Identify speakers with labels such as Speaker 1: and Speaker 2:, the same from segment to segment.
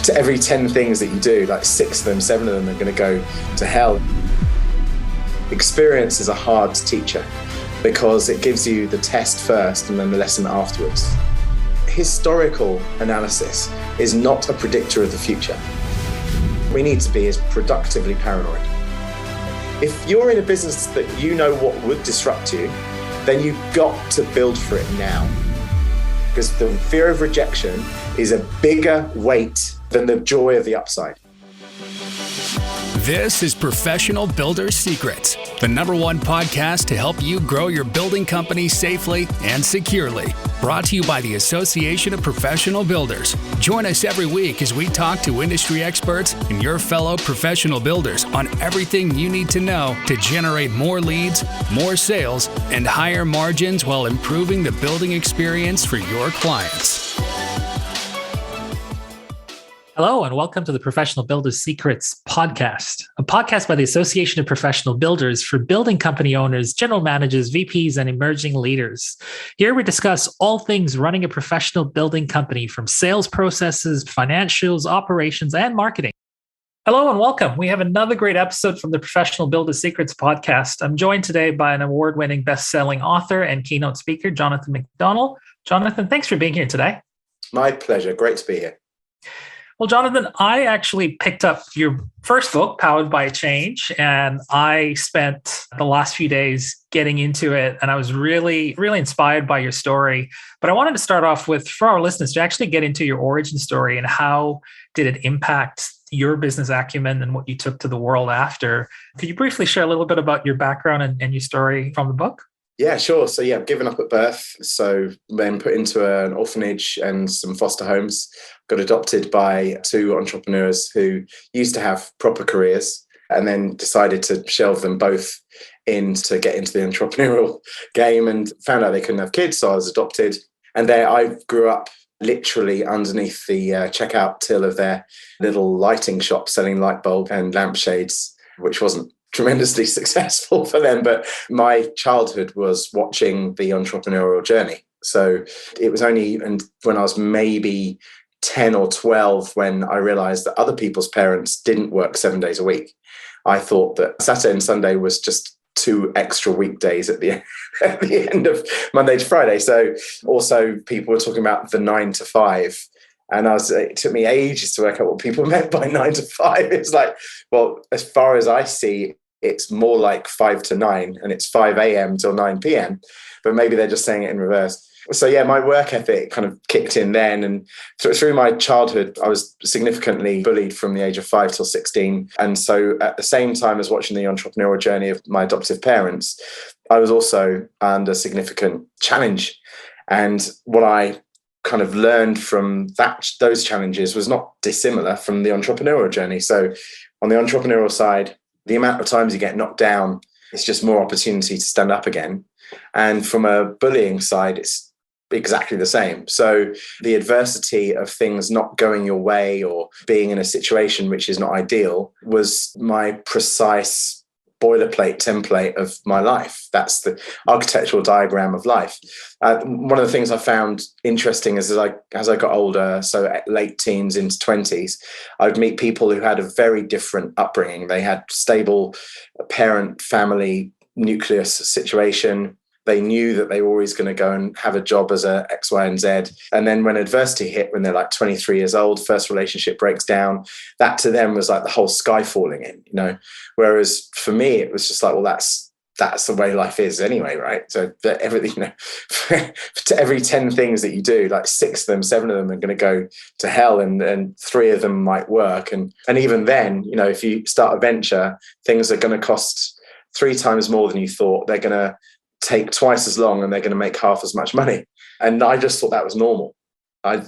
Speaker 1: To every 10 things that you do, like 6 of them, 7 of them are going to go to hell. Experience is a hard teacher because it gives you the test first and then the lesson afterwards. Historical analysis is not a predictor of the future. We need to be is productively paranoid. If you're in a business that you know what would disrupt you, then you've got to build for it now. Because the fear of rejection is a bigger weight than the joy of the upside.
Speaker 2: This is Professional Builder's Secrets, the #1 podcast to help you grow your building company safely and securely. Brought to you by the Association of Professional Builders. Join us every week as we talk to industry experts and your fellow professional builders on everything you need to know to generate more leads, more sales, and higher margins while improving the building experience for your clients.
Speaker 3: Hello, and welcome to the Professional Builder's Secrets podcast, a podcast by the Association of Professional Builders for building company owners, general managers, VPs, and emerging leaders. Here we discuss all things running a professional building company, from sales processes, financials, operations, and marketing. Hello and welcome. We have another great episode from the Professional Builder's Secrets podcast. I'm joined today by an award-winning best-selling author and keynote speaker, Jonathan MacDonald. Jonathan, thanks for being here today.
Speaker 1: My pleasure. Great to be here.
Speaker 3: Well, Jonathan, I actually picked up your first book, Powered by Change, and I spent the last few days getting into it, and I was really, really inspired by your story. But I wanted to start off with, for our listeners, to actually get into your origin story and how did it impact your business acumen and what you took to the world after. Could you briefly share a little bit about your background and your story from the book?
Speaker 1: Yeah, sure. So given up at birth. So then put into an orphanage and some foster homes. Got adopted by 2 entrepreneurs who used to have proper careers and then decided to shelve them both in to get into the entrepreneurial game, and found out they couldn't have kids. So I was adopted. And there I grew up literally underneath the checkout till of their little lighting shop selling light bulb and lampshades, which wasn't tremendously successful for them. But my childhood was watching the entrepreneurial journey. So it was only when I was maybe 10 or 12 when I realized that other people's parents didn't work 7 days a week. I thought that Saturday and Sunday was just 2 extra weekdays at the end of Monday to Friday. So also people were talking about the 9 to 5. And it took me ages to work out what people meant by 9 to 5. It's like, well, as far as I see, it's more like 5 to 9, and it's 5 a.m. till 9 p.m. But maybe they're just saying it in reverse. So my work ethic kind of kicked in then. And through my childhood, I was significantly bullied from the age of 5 till 16. And so at the same time as watching the entrepreneurial journey of my adoptive parents, I was also under significant challenge. And what I kind of learned from those challenges was not dissimilar from the entrepreneurial journey. So on the entrepreneurial side, the amount of times you get knocked down, it's just more opportunity to stand up again. And from a bullying side, it's exactly the same. So the adversity of things not going your way or being in a situation which is not ideal was my precise boilerplate template of my life. That's the architectural diagram of life. One of the things I found interesting is as I got older, so late teens into 20s, I would meet people who had a very different upbringing. They had stable parent, family, nucleus situation. They knew that they were always going to go and have a job as a X, Y, and Z. And then when adversity hit, when they're like 23 years old, first relationship breaks down, that to them was like the whole sky falling in, Whereas for me, it was just like, well, that's the way life is anyway, right? So that everything, to every 10 things that you do, like 6 of them, 7 of them are going to go to hell, and 3 of them might work. And even then, if you start a venture, things are going to cost 3 times more than you thought. They're going to take twice as long, and they're going to make half as much money. And I just thought that was normal. I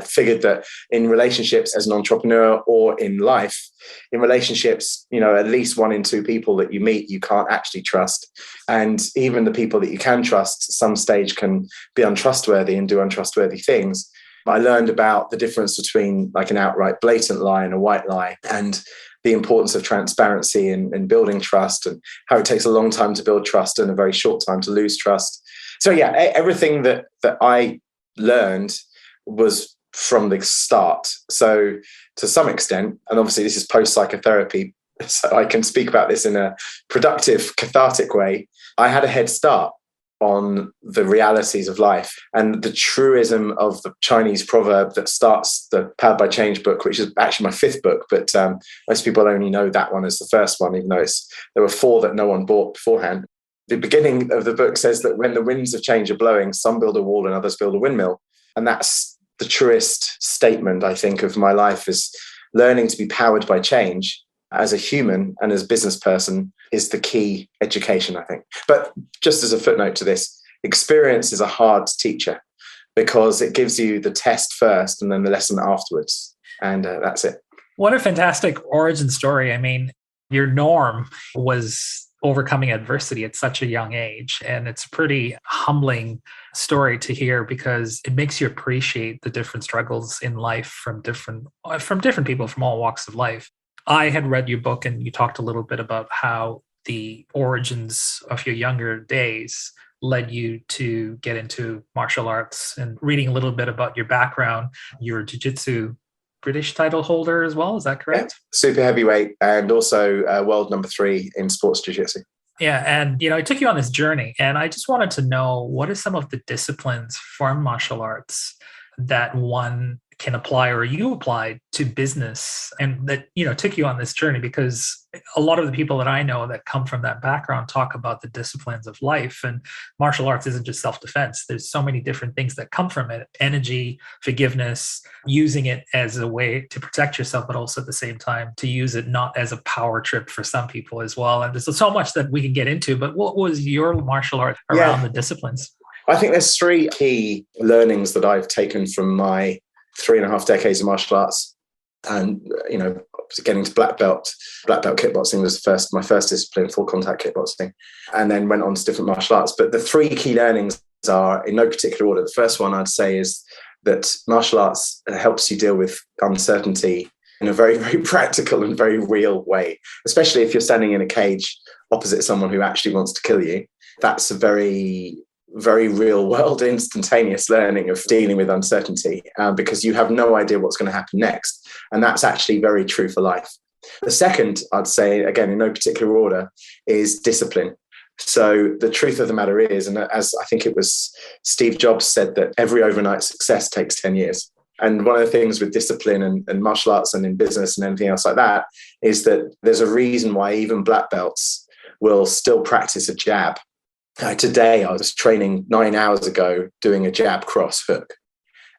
Speaker 1: figured that in relationships as an entrepreneur or in life, in relationships, at least 1 in 2 people that you meet, you can't actually trust. And even the people that you can trust, at some stage can be untrustworthy and do untrustworthy things. I learned about the difference between like an outright blatant lie and a white lie, and the importance of transparency in building trust, and how it takes a long time to build trust and a very short time to lose trust. So everything that I learned was from the start. So to some extent, and obviously this is post-psychotherapy, so I can speak about this in a productive, cathartic way, I had a head start on the realities of life and the truism of the Chinese proverb that starts the Powered by Change book, which is actually my 5th book, but most people only know that one as the first one, even though there were 4 that no one bought beforehand. The beginning of the book says that when the winds of change are blowing, some build a wall and others build a windmill. And that's the truest statement, I think, of my life, is learning to be powered by change as a human and as a business person is the key education, I think. But just as a footnote to this, experience is a hard teacher because it gives you the test first and then the lesson afterwards. And that's it.
Speaker 3: What a fantastic origin story. I mean, your norm was overcoming adversity at such a young age. And it's a pretty humbling story to hear because it makes you appreciate the different struggles in life from different people from all walks of life. I had read your book and you talked a little bit about how the origins of your younger days led you to get into martial arts, and reading a little bit about your background, you're a Jujitsu British title holder as well. Is that correct?
Speaker 1: Yeah. Super heavyweight and also world number 3 in sports Jujitsu.
Speaker 3: Yeah. And, I took you on this journey and I just wanted to know what are some of the disciplines from martial arts that one can apply or you applied to business and that, took you on this journey, because a lot of the people that I know that come from that background talk about the disciplines of life, and martial arts isn't just self-defense. There's so many different things that come from it: energy, forgiveness, using it as a way to protect yourself, but also at the same time to use it not as a power trip for some people as well. And there's so much that we can get into, but what was your martial art around the disciplines?
Speaker 1: I think there's 3 key learnings that I've taken from my 3.5 decades of martial arts. And, getting to black belt kickboxing was my first discipline, full contact kickboxing, and then went on to different martial arts. But the 3 key learnings are in no particular order. The first one I'd say is that martial arts helps you deal with uncertainty in a very, very practical and very real way, especially if you're standing in a cage opposite someone who actually wants to kill you. That's a very, very real world, instantaneous learning of dealing with uncertainty because you have no idea what's going to happen next. And that's actually very true for life. The second, I'd say, again, in no particular order, is discipline. So the truth of the matter is, and as I think it was Steve Jobs said, that every overnight success takes 10 years. And one of the things with discipline and martial arts and in business and anything else like that is that there's a reason why even black belts will still practice a jab. Today, I was training 9 hours ago doing a jab cross hook.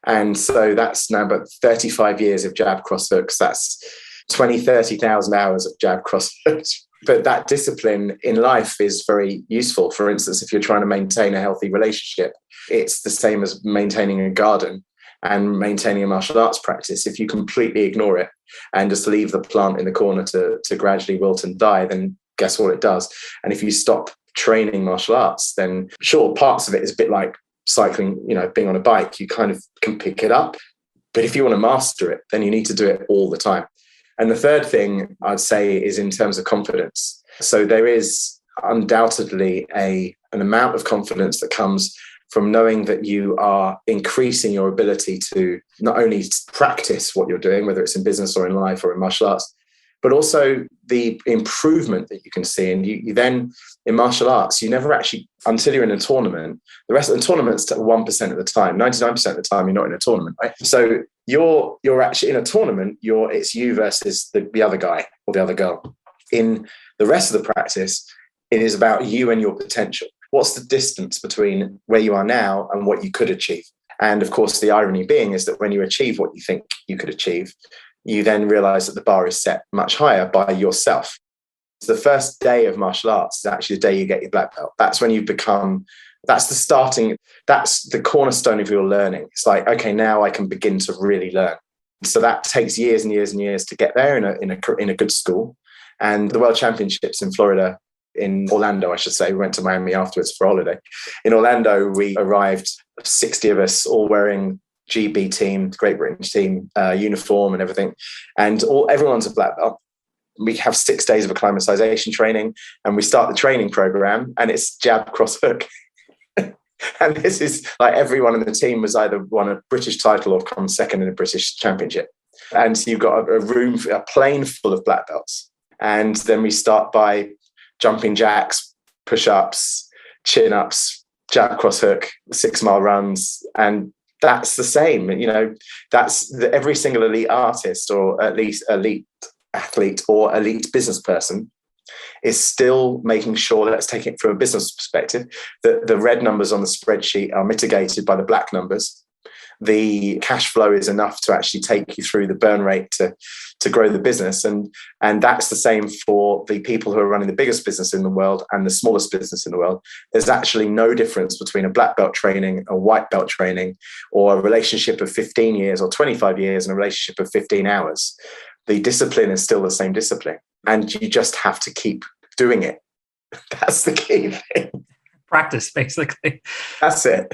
Speaker 1: And so that's now about 35 years of jab cross hooks. That's 30,000 hours of jab cross hooks. But that discipline in life is very useful. For instance, if you're trying to maintain a healthy relationship, it's the same as maintaining a garden and maintaining a martial arts practice. If you completely ignore it and just leave the plant in the corner to gradually wilt and die, then guess what it does? And if you stop training martial arts, then sure, parts of it is a bit like cycling, being on a bike, you kind of can pick it up. But if you want to master it, then you need to do it all the time. And the third thing I'd say is in terms of confidence. So there is undoubtedly an amount of confidence that comes from knowing that you are increasing your ability to not only practice what you're doing, whether it's in business or in life or in martial arts, but also the improvement that you can see. And you then, in martial arts, you never actually, until you're in a tournament, the rest of the tournament's 1% of the time, 99% of the time, you're not in a tournament, right? So you're actually in a tournament, it's you versus the other guy or the other girl. In the rest of the practice, it is about you and your potential. What's the distance between where you are now and what you could achieve? And of course, the irony being is that when you achieve what you think you could achieve, you then realize that the bar is set much higher by yourself. So the first day of martial arts is actually the day you get your black belt. That's when you become, that's the cornerstone of your learning. It's like, okay, now I can begin to really learn. So that takes years and years and years to get there in a good school. And the World Championships in Florida, in Orlando, I should say, we went to Miami afterwards for a holiday. In Orlando, we arrived, 60 of us, all wearing GB team, Great Britain team uniform and everything. And everyone's a black belt. We have 6 days of acclimatization training and we start the training program and it's jab, cross, hook. And this is like everyone in the team was either won a British title or come second in a British championship. And so you've got a plane full of black belts. And then we start by jumping jacks, push-ups, chin-ups, jab cross hook, 6-mile runs. And that's the same, that's every single elite artist, or at least elite athlete or elite business person, is still making sure, let's take it from a business perspective, that the red numbers on the spreadsheet are mitigated by the black numbers. The cash flow is enough to actually take you through the burn rate to grow the business. And that's the same for the people who are running the biggest business in the world and the smallest business in the world. There's actually no difference between a black belt training, a white belt training, or a relationship of 15 years or 25 years and a relationship of 15 hours. The discipline is still the same discipline. And you just have to keep doing it. That's the key thing.
Speaker 3: Practice, basically.
Speaker 1: That's it.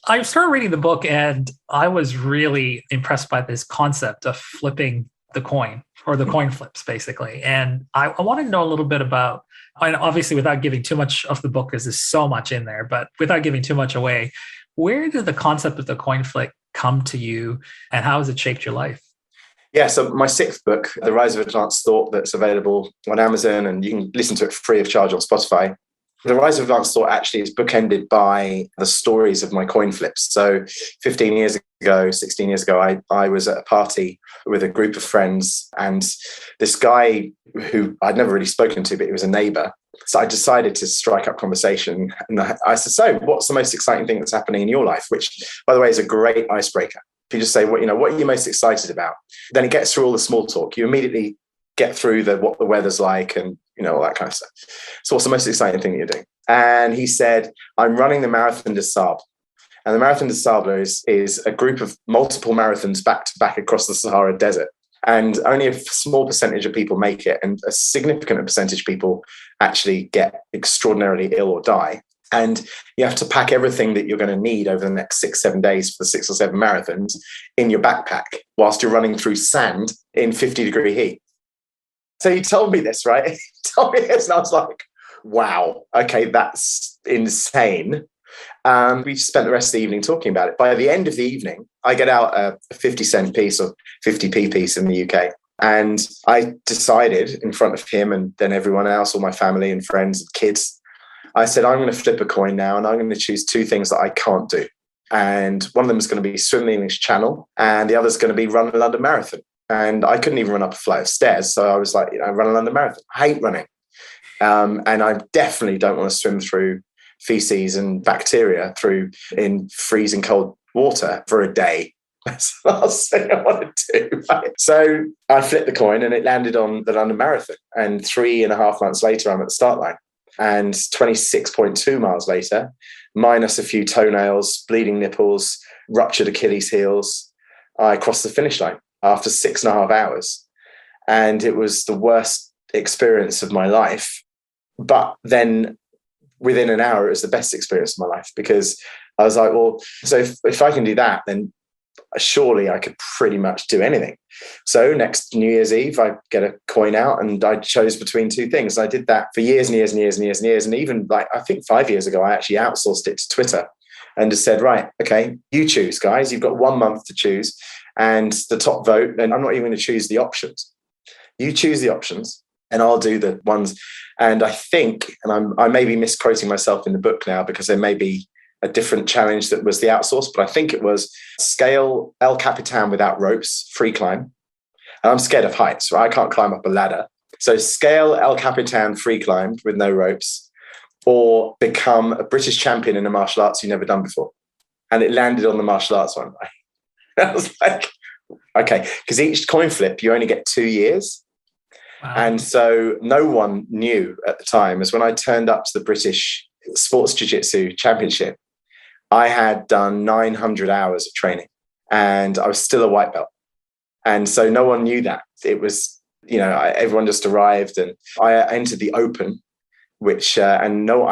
Speaker 3: I started reading the book and I was really impressed by this concept of flipping the coin, or the coin flips, basically. And I want to know a little bit about, and obviously without giving too much of the book, because there's so much in there, but without giving too much away, where did the concept of the coin flip come to you and how has it shaped your life?
Speaker 1: Yeah, so my 6th book, The Rise of Advanced Thought, that's available on Amazon and you can listen to it free of charge on Spotify. The Rise of Advanced Thought actually is bookended by the stories of my coin flips. So 16 years ago, I was at a party with a group of friends, and this guy who I'd never really spoken to, but he was a neighbor. So I decided to strike up conversation. And I said, so what's the most exciting thing that's happening in your life? Which, by the way, is a great icebreaker. If you just say, what are you most excited about? Then it gets through all the small talk. You immediately get through what the weather's like and, all that kind of stuff. So what's the most exciting thing that you're doing? And he said, I'm running the Marathon des Sables. And the Marathon des Sables is a group of multiple marathons back to back across the Sahara Desert. And only a small percentage of people make it. And a significant percentage of people actually get extraordinarily ill or die. And you have to pack everything that you're going to need over the next 6-7 days for the 6 or 7 marathons in your backpack whilst you're running through sand in 50-degree heat. So he told me this, right? He told me this, and I was like, wow, okay, that's insane. We spent the rest of the evening talking about it. By the end of the evening, I get out a 50-cent piece or 50p piece in the UK. And I decided in front of him and then everyone else, all my family and friends and kids, I said, I'm going to flip a coin now and I'm going to choose 2 things that I can't do. And one of them is going to be swim the English Channel and the other is going to be run a London Marathon. And I couldn't even run up a flight of stairs. So I was like, run a London Marathon. I hate running. And I definitely don't want to swim through feces and bacteria in freezing cold water for a day. That's the last thing I want to do. Right? So I flipped the coin and it landed on the London Marathon. And 3.5 months later, I'm at the start line. And 26.2 miles later, minus a few toenails, bleeding nipples, ruptured Achilles heels, I crossed the finish line after 6.5 hours. And it was the worst experience of my life. But then within an hour, it was the best experience of my life because I was like, well, so if I can do that, then surely I could pretty much do anything. So next New Year's Eve, I get a coin out and I chose between 2 things. I did that for years and years and years and years and years. And even I think 5 years ago, I actually outsourced it to Twitter and just said, right, okay, you choose, guys. You've got 1 month to choose and the top vote. And I'm not even going to choose the options. You choose the options and I'll do the ones. And I think, and I may be misquoting myself in the book now because there may be a different challenge that was the outsource, but I think it was scale El Capitan without ropes, free climb. And I'm scared of heights, right? I can't climb up a ladder. So scale El Capitan free climb with no ropes, or become a British champion in a martial arts you've never done before. And it landed on the martial arts one. I was like, okay, because each coin flip, you only get 2 years. Wow. And so no one knew at the time, as when I turned up to the British Sports Jiu-Jitsu Championship, I had done 900 hours of training and I was still a white belt. And so no one knew that. It was, everyone just arrived and I entered the Open, which, I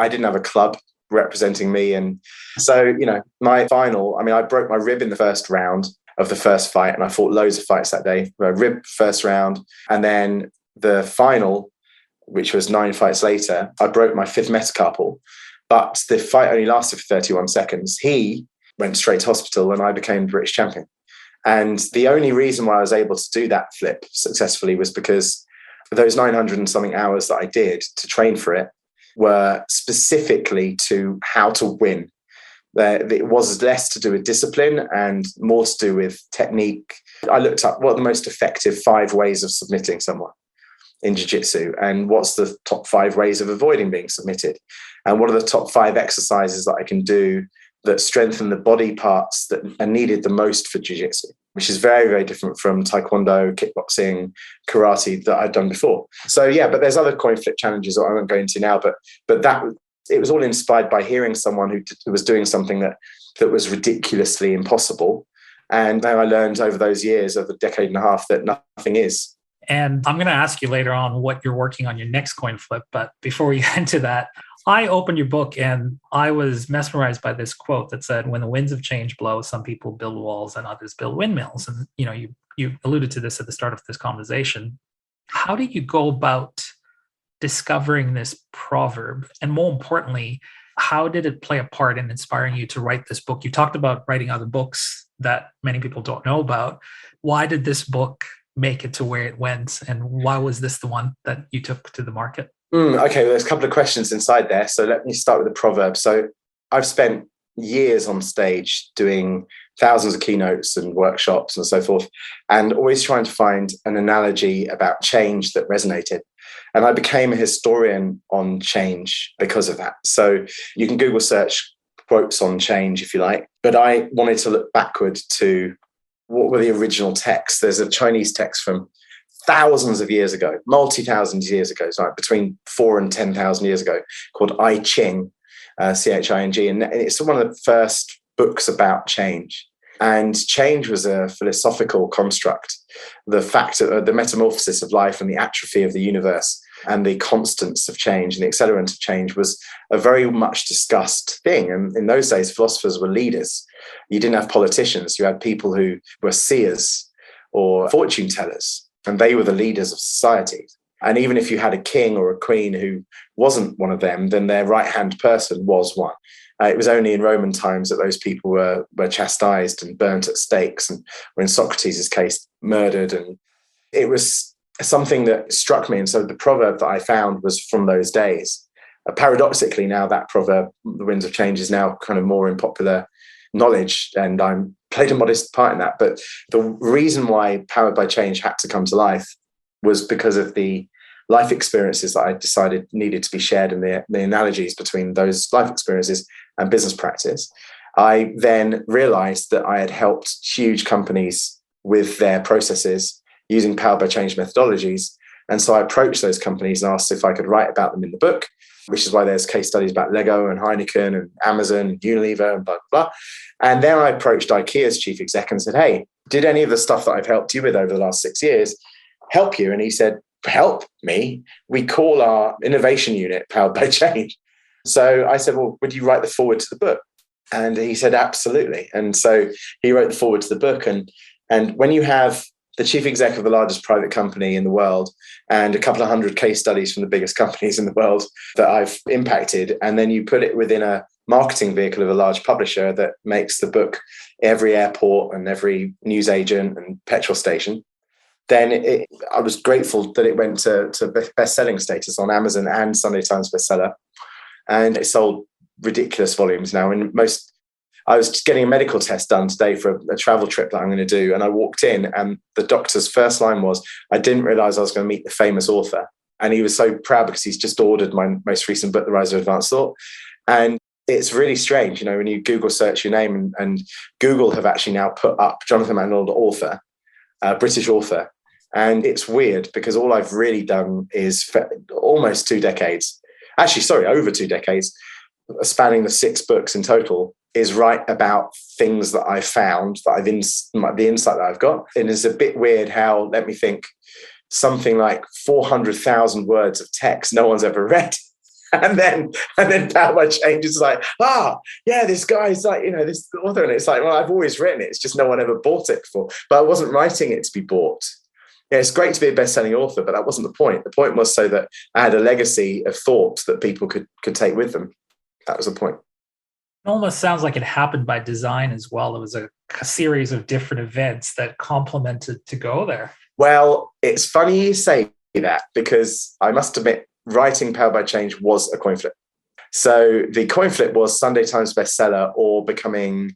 Speaker 1: didn't have a club representing me. And so, my final, I broke my rib in the first round of the first fight and I fought loads of fights that day. My rib first round. And then the final, which was 9 fights later, I broke my 5th metacarpal, But the fight only lasted for 31 seconds. He went straight to hospital and I became British champion. And the only reason why I was able to do that flip successfully was because those 900 and something hours that I did to train for it were specifically to how to win. It was less to do with discipline and more to do with technique. I looked up what are the most effective 5 ways of submitting someone in Jiu-Jitsu, and what's the top 5 ways of avoiding being submitted, and what are the top 5 exercises that I can do that strengthen the body parts that are needed the most for Jiu-Jitsu, which is very, very different from Taekwondo, kickboxing, karate that I'd done before. So yeah, but there's other coin flip challenges that I won't go into now, but that it was all inspired by hearing someone who was doing something that was ridiculously impossible. And now I learned over those years, over a decade and a half, that nothing is.
Speaker 3: And I'm going to ask you later on what you're working on your next coin flip. But before we get into that, I opened your book and I was mesmerized by this quote that said, when the winds of change blow, some people build walls and others build windmills. And you alluded to this at the start of this conversation. How did you go about discovering this proverb? And more importantly, how did it play a part in inspiring you to write this book? You talked about writing other books that many people don't know about. Why did this book make it to where it went? And why was this the one that you took to the market?
Speaker 1: Okay, well, there's a couple of questions inside there. So let me start with the proverb. So I've spent years on stage doing thousands of keynotes and workshops and so forth, and always trying to find an analogy about change that resonated. And I became a historian on change because of that. So you can Google search quotes on change if you like, but I wanted to look backward to what were the original texts. There's a Chinese text from thousands of years ago, multi-thousand years ago, so like between 4,000 and 10,000 years ago, called I Ching, Ching. And it's one of the first books about change. And change was a philosophical construct. The fact of the metamorphosis of life and the atrophy of the universe and the constants of change and the accelerant of change was a very much discussed thing. And in those days, philosophers were leaders. You didn't have politicians. You had people who were seers or fortune tellers, and they were the leaders of society. And even if you had a king or a queen who wasn't one of them, then their right-hand person was one. It was only in Roman times that those people were chastised and burnt at stakes, and or in Socrates' case, murdered. And it was something that struck me. And so the proverb that I found was from those days. Paradoxically, now that proverb, the winds of change, is now kind of more in popular knowledge, and I'm played a modest part in that. But the reason why Powered by Change had to come to life was because of the life experiences that I decided needed to be shared, and the analogies between those life experiences and business practice. I then realized that I had helped huge companies with their processes using Powered by Change methodologies. And so I approached those companies and asked if I could write about them in the book, which is why there's case studies about Lego and Heineken and Amazon and Unilever and blah, blah, blah. And then I approached IKEA's chief exec and said, hey, did any of the stuff that I've helped you with over the last 6 years help you? And he said, help me? We call our innovation unit Powered by Change. So I said, well, would you write the foreword to the book? And he said, absolutely. And so he wrote the foreword to the book. And when you have the chief exec of the largest private company in the world and a couple of hundred case studies from the biggest companies in the world that I've impacted, and then you put it within a marketing vehicle of a large publisher that makes the book every airport and every newsagent and petrol station, then I was grateful that it went to best-selling status on Amazon and Sunday Times bestseller. And it sold ridiculous volumes now. And I was just getting a medical test done today for a travel trip that I'm going to do. And I walked in and the doctor's first line was, I didn't realize I was going to meet the famous author. And he was so proud because he's just ordered my most recent book, The Rise of Advanced Thought. And it's really strange, when you Google search your name, and Google have actually now put up Jonathan MacDonald author, British author. And it's weird because all I've really done is for almost 2 decades, over 2 decades, spanning the 6 books in total, is write about things that I found, that the insight that I've got. And it's a bit weird how, let me think, something like 400,000 words of text no one's ever read. And then Powered by Change is like, this guy's like, this author. And it's like, well, I've always written it. It's just no one ever bought it before. But I wasn't writing it to be bought. Yeah, it's great to be a best-selling author, but that wasn't the point. The point was so that I had a legacy of thought that people could take with them. That was the point.
Speaker 3: It almost sounds like it happened by design as well. It was a series of different events that complemented to go there.
Speaker 1: Well, it's funny you say that, because I must admit, writing Powered by Change was a coin flip. So the coin flip was Sunday Times bestseller or becoming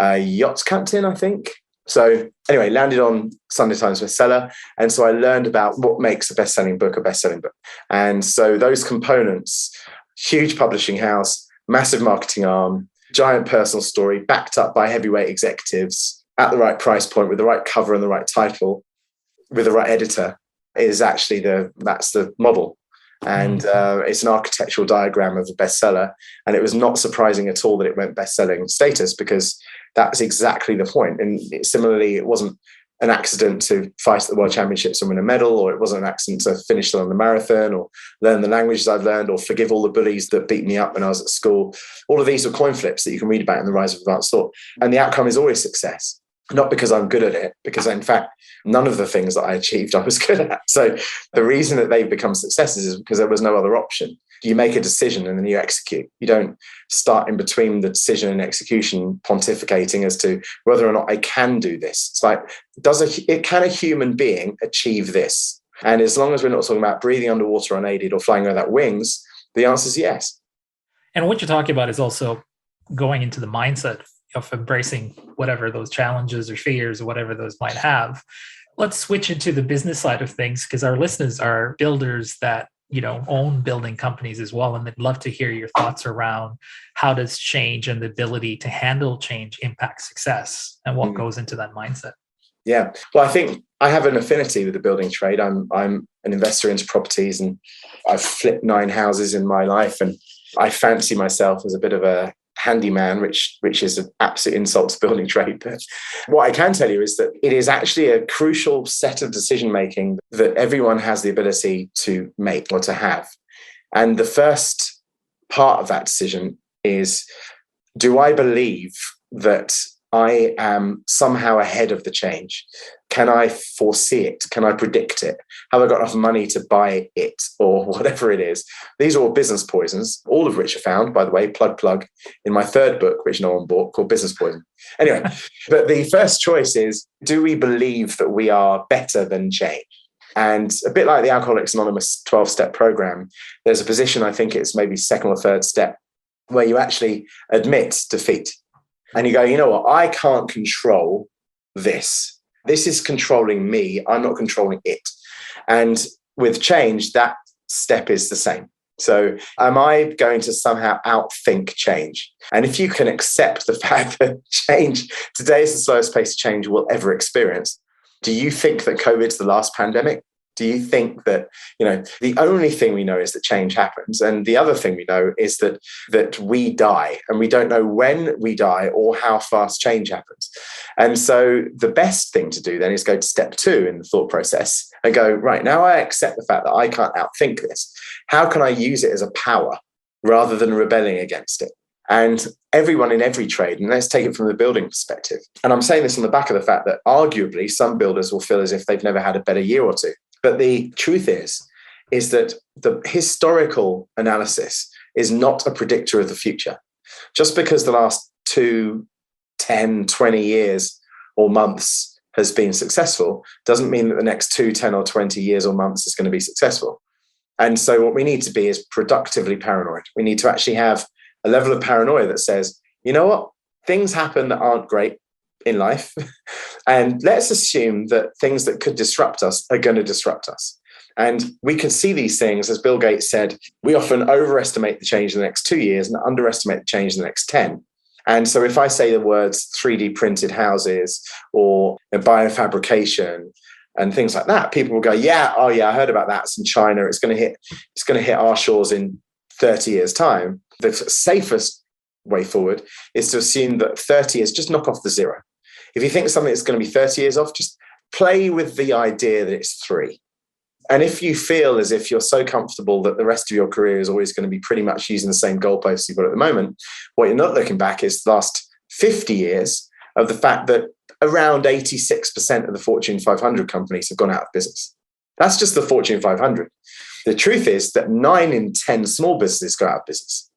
Speaker 1: a yacht captain, I think. So anyway, landed on Sunday Times bestseller. And so I learned about what makes a best-selling book a best-selling book. And so those components, huge publishing house, massive marketing arm, giant personal story, backed up by heavyweight executives at the right price point with the right cover and the right title, with the right editor, is actually that's the model. And it's an architectural diagram of a bestseller. And it was not surprising at all that it went best-selling status, because that's exactly the point. And similarly, it wasn't an accident to fight at the World Championships and win a medal, or it wasn't an accident to finish on the marathon, or learn the languages I've learned, or forgive all the bullies that beat me up when I was at school. All of these are coin flips that you can read about in The Rise of Advanced Thought. And the outcome is always success. Not because I'm good at it, because in fact, none of the things that I achieved I was good at. So the reason that they've become successes is because there was no other option. You make a decision and then you execute. You don't start in between the decision and execution pontificating as to whether or not I can do this. It's like, can a human being achieve this? And as long as we're not talking about breathing underwater unaided or flying without wings, the answer is yes.
Speaker 3: And what you're talking about is also going into the mindset of embracing whatever those challenges or fears or whatever those might have. Let's switch into the business side of things, because our listeners are builders that own building companies as well, and they'd love to hear your thoughts around how does change and the ability to handle change impact success, and what goes into that mindset.
Speaker 1: Yeah, well, I think I have an affinity with the building trade. I'm an investor into properties, and I've flipped 9 houses in my life, and I fancy myself as a bit of a handyman, which is an absolute insult to building trade. But what I can tell you is that it is actually a crucial set of decision making that everyone has the ability to make or to have. And the first part of that decision is, do I believe that I am somehow ahead of the change? Can I foresee it? Can I predict it? Have I got enough money to buy it, or whatever it is? These are all business poisons, all of which are found, by the way, plug, in my third book, which no one bought, called Business Poison. Anyway, but the first choice is, do we believe that we are better than change? And a bit like the Alcoholics Anonymous 12-step program, there's a position, I think it's maybe second or third step, where you actually admit defeat. And you go, you know what? I can't control this. This is controlling me. I'm not controlling it. And with change, that step is the same. So am I going to somehow outthink change? And if you can accept the fact that change, today is the slowest pace of change we'll ever experience, do you think that COVID's the last pandemic? Do you think that, the only thing we know is that change happens? And the other thing we know is that we die, and we don't know when we die or how fast change happens. And so the best thing to do then is go to step 2 in the thought process and go, right, now I accept the fact that I can't outthink this. How can I use it as a power rather than rebelling against it? And everyone in every trade, and let's take it from the building perspective. And I'm saying this on the back of the fact that arguably some builders will feel as if they've never had a better year or two. But the truth is that the historical analysis is not a predictor of the future. Just because the last 2, 10, 20 years or months has been successful doesn't mean that the next 2, 10 or 20 years or months is going to be successful. And so what we need to be is productively paranoid. We need to actually have a level of paranoia that says, you know what, things happen that aren't great in life. And let's assume that things that could disrupt us are going to disrupt us. And we can see these things, as Bill Gates said, we often overestimate the change in the next 2 years and underestimate the change in the next 10. And so if I say the words 3D printed houses or biofabrication and things like that, people will go, I heard about that. It's in China. It's going to hit our shores in 30 years' time. The safest way forward is to assume that 30 is just knock off the 0. If you think something that's going to be 30 years off, just play with the idea that it's 3. And if you feel as if you're so comfortable that the rest of your career is always going to be pretty much using the same goalposts you've got at the moment, what you're not looking back is the last 50 years of the fact that around 86% of the Fortune 500 companies have gone out of business. That's just the Fortune 500. The truth is that 9 in 10 small businesses go out of business.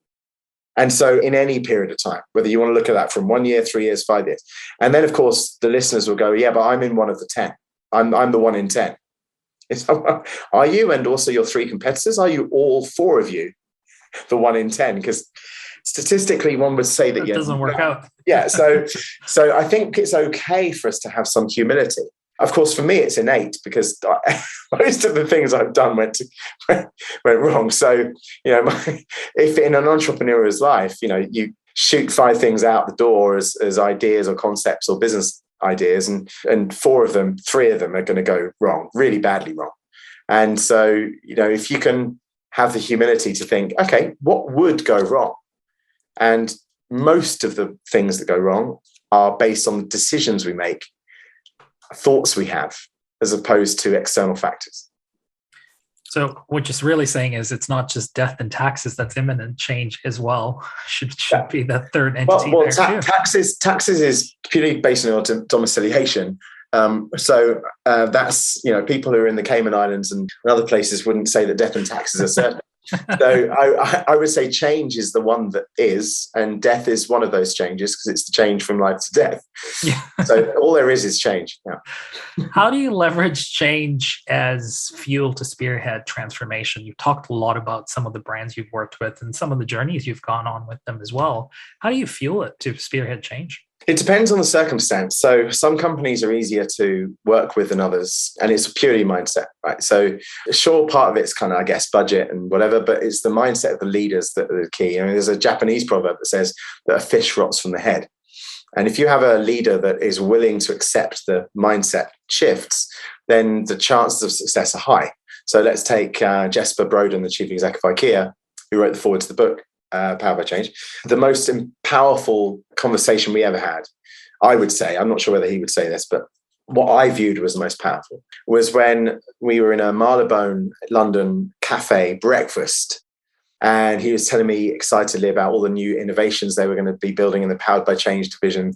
Speaker 1: And so in any period of time, whether you want to look at that from 1 year, 3 years, 5 years. And then, of course, the listeners will go, yeah, but I'm in one of the 10. I'm the 1 in 10. Are you? And also your 3 competitors? Are you all 4 of you the 1 in 10? Because statistically, one would say that
Speaker 3: it doesn't work out.
Speaker 1: Yeah. So I think it's okay for us to have some humility. Of course, for me, it's innate because most of the things I've done went wrong. So, if in an entrepreneur's life, you shoot 5 things out the door as ideas or concepts or business ideas, and 3 of them are going to go wrong, really badly wrong. And so, if you can have the humility to think, okay, what would go wrong? And most of the things that go wrong are based on the decisions we make, thoughts we have, as opposed to external factors.
Speaker 3: So what you're really saying is it's not just death and taxes that's imminent, change as well should be the third entity.
Speaker 1: Well, taxes is purely based on domiciliation. So that's, people who are in the Cayman Islands and other places wouldn't say that death and taxes are certain. So I would say change is the one that is, and death is one of those changes because it's the change from life to death. Yeah. So all there is change. Yeah.
Speaker 3: How do you leverage change as fuel to spearhead transformation? You've talked a lot about some of the brands you've worked with and some of the journeys you've gone on with them as well. How do you fuel it to spearhead change?
Speaker 1: It depends on the circumstance. So some companies are easier to work with than others, and it's purely mindset, right? So sure, part of it's kind of, I guess, budget and whatever, but it's the mindset of the leaders that are the key. There's a Japanese proverb that says that a fish rots from the head. And if you have a leader that is willing to accept the mindset shifts, then the chances of success are high. So let's take Jesper Broden, the chief executive of IKEA, who wrote the foreword to the book, Power by Change. The most powerful conversation we ever had, I would say, I'm not sure whether he would say this, but what I viewed was the most powerful was when we were in a Marylebone, London cafe breakfast. And he was telling me excitedly about all the new innovations they were going to be building in the Powered by Change division.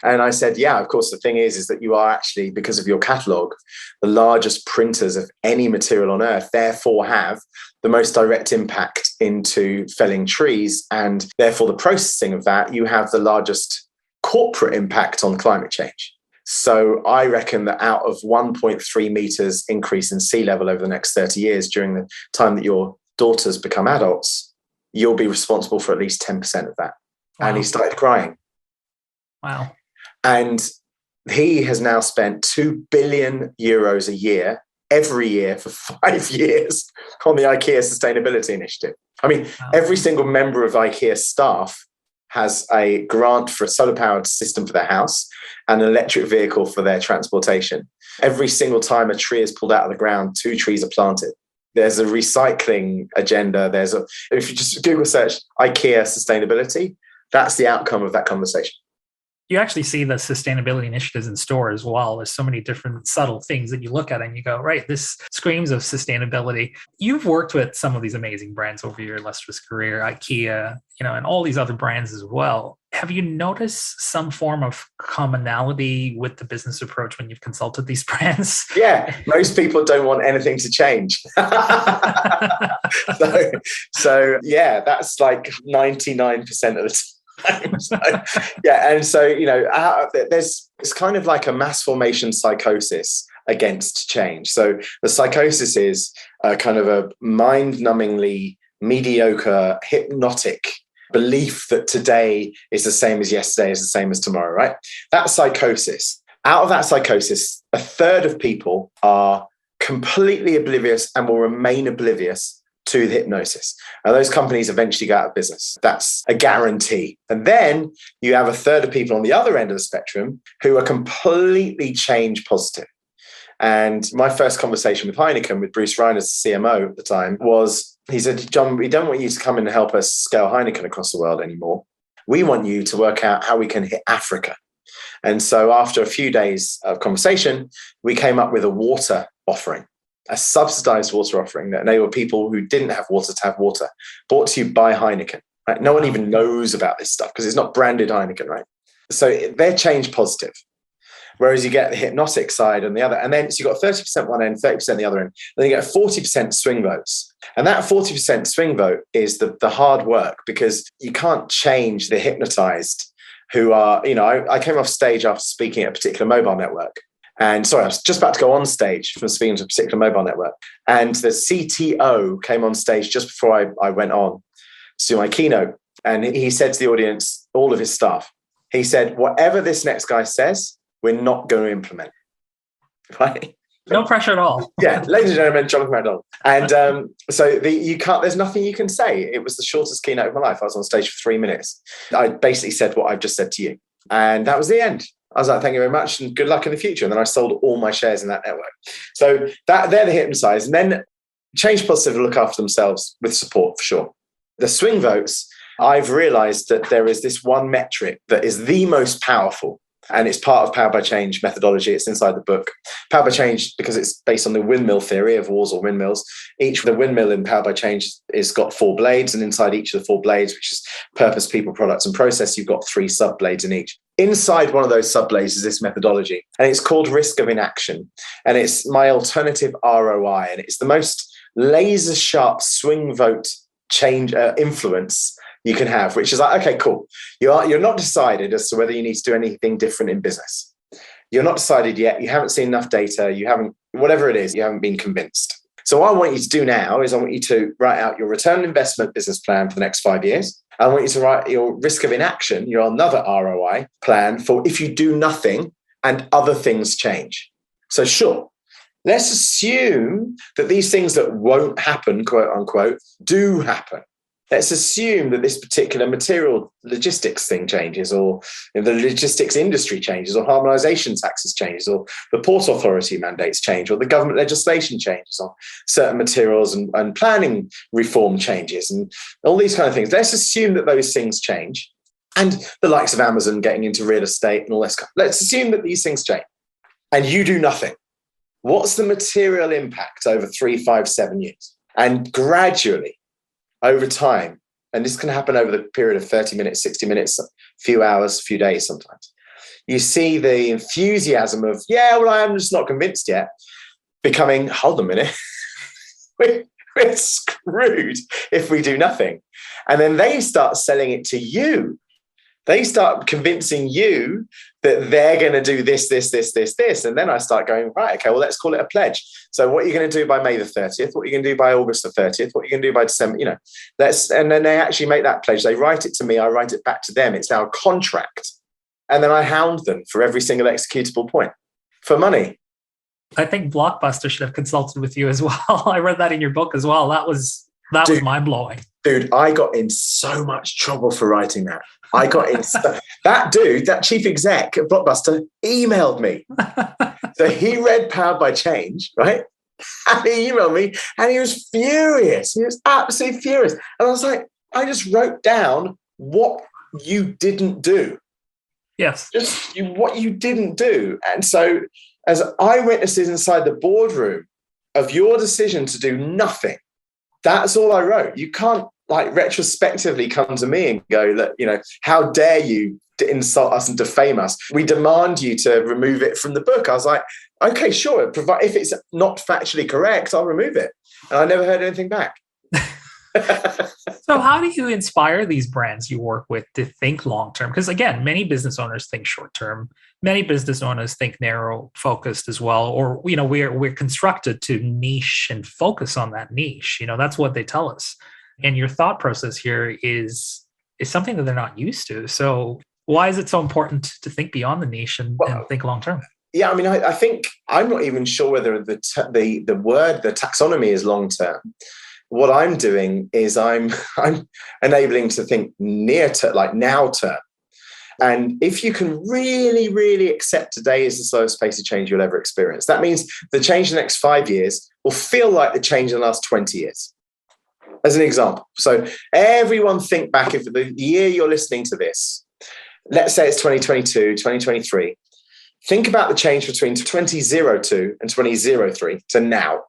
Speaker 1: And I said, yeah, of course, the thing is that you are actually, because of your catalog, the largest printers of any material on earth, therefore have the most direct impact into felling trees. And therefore, the processing of that, you have the largest corporate impact on climate change. So I reckon that out of 1.3 meters increase in sea level over the next 30 years during the time that your daughters become adults, you'll be responsible for at least 10% of that. Wow. And he started crying.
Speaker 3: Wow.
Speaker 1: And he has now spent 2 billion euros a year, every year for 5 years on the IKEA Sustainability Initiative. I mean, every single member of IKEA staff has a grant for a solar-powered system for their house and an electric vehicle for their transportation. Every single time a tree is pulled out of the ground, 2 trees are planted. There's a recycling agenda. If you just Google search IKEA sustainability, that's the outcome of that conversation.
Speaker 3: You actually see the sustainability initiatives in store as well. There's so many different subtle things that you look at and you go, right, this screams of sustainability. You've worked with some of these amazing brands over your illustrious career, IKEA, and all these other brands as well. Have you noticed some form of commonality with the business approach when you've consulted these brands?
Speaker 1: Yeah, most people don't want anything to change. so yeah, that's like 99% of the time. It's kind of like a mass formation psychosis against change. So the psychosis is kind of a mind-numbingly mediocre, hypnotic belief that today is the same as yesterday is the same as tomorrow, right? That psychosis. Out of that psychosis, a third of people are completely oblivious and will remain oblivious to the hypnosis. And those companies eventually go out of business. That's a guarantee. And then you have a third of people on the other end of the spectrum who are completely change positive. And my first conversation with Heineken, with Bruce Ryan as the CMO at the time, was, he said, John, we don't want you to come in and help us scale Heineken across the world anymore. We want you to work out how we can hit Africa. And so after a few days of conversation, we came up with a water offering, a subsidized water offering that enabled people who didn't have water to have water, brought to you by Heineken. Right? No one even knows about this stuff because it's not branded Heineken, right? So they're change positive. Whereas you get the hypnotic side on the other. And then so you've got 30% one end, 30% the other end. Then you get 40% swing votes. And that 40% swing vote is the hard work, because you can't change the hypnotized who are, I came off stage after speaking at a particular mobile network. And sorry, I was just about to go on stage from speaking to a particular mobile network. And the CTO came on stage just before I went on to do my keynote. And he said to the audience, all of his staff, he said, whatever this next guy says, we're not going to implement. Right?
Speaker 3: No pressure at all.
Speaker 1: Yeah, ladies and gentlemen, Jonathan MacDonald. And there's nothing you can say. It was the shortest keynote of my life. I was on stage for 3 minutes. I basically said what I've just said to you. And that was the end. I was like, thank you very much and good luck in the future. And then I sold all my shares in that network. So they're the hypnotized. And then change positive to look after themselves with support, for sure. The swing votes, I've realized that there is this one metric that is the most powerful. And it's part of Power by Change methodology. It's inside the book. Power by Change, because it's based on the windmill theory of walls or windmills. The windmill in Power by Change is got 4 blades. And inside each of the 4 blades, which is purpose, people, products, and process, you've got 3 sub-blades in each. Inside one of those sub-blades is this methodology. And it's called risk of inaction. And it's my alternative ROI. And it's the most laser sharp swing vote change influence you can have, which is like, okay, cool. You're not decided as to whether you need to do anything different in business. You're not decided yet. You haven't seen enough data. You haven't, whatever it is, you haven't been convinced. So what I want you to do now is I want you to write out your return on investment business plan for the next 5 years. I want you to write your risk of inaction, your another ROI plan for if you do nothing and other things change. So sure, let's assume that these things that won't happen, quote unquote, do happen. Let's assume that this particular material logistics thing changes, or the logistics industry changes, or harmonization taxes changes, or the port authority mandates change, or the government legislation changes on certain materials and planning reform changes, and all these kind of things. Let's assume that those things change, and the likes of Amazon getting into real estate and all this. Let's assume that these things change, and you do nothing. What's the material impact over 3, 5, 7 years? And gradually, over time, and this can happen over the period of 30 minutes, 60 minutes, a few hours, a few days sometimes, you see the enthusiasm of, I'm just not convinced yet, becoming, hold on a minute, we're screwed if we do nothing. And then they start selling it to you. They start convincing you that they're going to do this. And then I start going, right, okay, well, let's call it a pledge. So what are you going to do by May the 30th? What are you going to do by August the 30th? What are you going to do by December? And then they actually make that pledge. They write it to me. I write it back to them. It's our contract. And then I hound them for every single executable point for money.
Speaker 3: I think Blockbuster should have consulted with you as well. I read that in your book as well. That was mind-blowing.
Speaker 1: Dude, I got in so much trouble for writing that. I got in that chief exec at Blockbuster emailed me. So he read Powered by Change, right? And he emailed me and he was furious. He was absolutely furious. And I was like, I just wrote down what you didn't do.
Speaker 3: Yes.
Speaker 1: What you didn't do. And so as eyewitnesses inside the boardroom of your decision to do nothing, that's all I wrote. You can't retrospectively come to me and go, look, how dare you insult us and defame us? We demand you to remove it from the book. I was like, okay, sure. If it's not factually correct, I'll remove it. And I never heard anything back.
Speaker 3: So how do you inspire these brands you work with to think long-term? Because again, many business owners think short-term. Many business owners think narrow-focused as well. Or, we're constructed to niche and focus on that niche. That's what they tell us. And your thought process here is something that they're not used to. So why is it so important to think beyond the niche and think long-term?
Speaker 1: Yeah, I think I'm not even sure whether the taxonomy is long-term. What I'm doing is I'm enabling to think near-term, like now-term. And if you can really, really accept today is the slowest pace of change you'll ever experience, that means the change in the next 5 years will feel like the change in the last 20 years. As an example. So everyone think back, if the year you're listening to this, let's say it's 2022, 2023, think about the change between 2002 and 2003 to now.